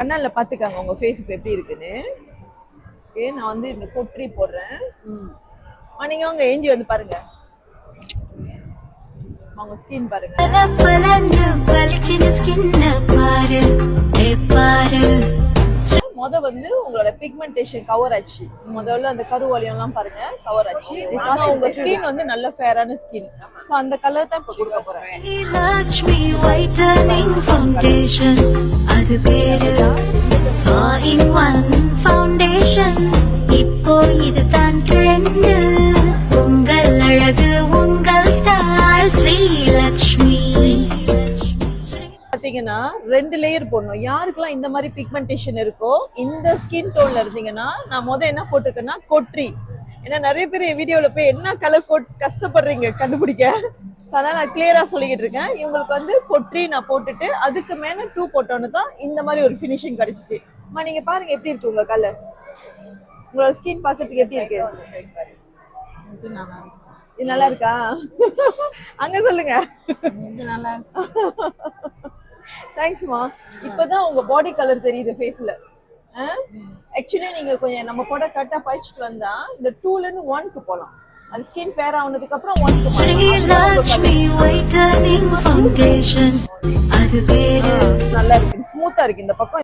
கண்ணால பாத்துக்காங்க உங்க ஃபேஸ் இப்ப எப்படி இருக்குன்னு. ஓகே, நான் வந்து இந்த கொட்ரி போடுறேன். நீங்க உங்க ஏஞ்சி வந்து பாருங்க, உங்க ஸ்கின் பாருங்க. வந்து உங்களோட பிக்மெண்டேஷன் கவர் ஆச்சு. முதல்ல அந்த கருவலியம் எல்லாம் பாருங்க கவர் ஆச்சு. உங்க ஸ்கின் வந்து நல்ல ஃபேரான ஸ்கின். சோ அந்த கலர் தான் இப்ப கொடுக்க போறேன். லக்ஷ்மி வைட்டனிங் ஃபவுண்டேஷன், அது பேரு இன் ஒன் ஃபவுண்டேஷன். இப்போ இது தான் ட்ரெண்ட். உங்கள் அழகு உங்கள் ஸ்டைல் ஸ்ரீ லக்ஷ்மி. பாத்தீங்கன்னா 2 லேயர் போடணும். யாருக்கெல்லாம் இந்த மாதிரி பிக்மெண்டேஷன் இருக்கோ, இந்த ஸ்கின் டோன்ல இருந்தீங்கன்னா நான் என்ன போட்டிருக்கேன்னா கொட்ரி. ஏன்னா நிறைய பேர் என் வீடியோல போய் என்ன கலர் கஷ்டப்படுறீங்க கண்டுபிடிக்க. அதனால நான் கிளியரா சொல்லிக்கிட்டு இருக்கேன். இவங்களுக்கு வந்து கொட்ரி நான் போட்டுட்டு அதுக்கு மேல 2 போட்டோன்னு தான் இந்த மாதிரி ஒரு ஃபினிஷிங் கிடைச்சிச்சு. நீங்க பாருங்க எப்படி இருக்கு உங்க கலர். உங்களோட ஸ்கின் பாக்கிறதுக்கு எப்படி இருக்கு? இது நல்லா இருக்கா? அங்க சொல்லுங்க. நல்லா தேங்க்ஸ்மா. இப்பதான் உங்க பாடி கலர் தெரியுது ஃபேஸ்ல. ஆக்சுவலி நீங்க கொஞ்சம் நம்ம போட கரெக்டா பயிச்சுட்டு வந்தா இந்த 2ல இருந்து 1க்கு போலாம். அது ஸ்கின் ஃபேர் ஆனதுக்கு அப்புறம் 1க்கு போலாம். நல்லா இருக்கு, ஸ்மூத்தா இருக்கு இந்த பக்கம்.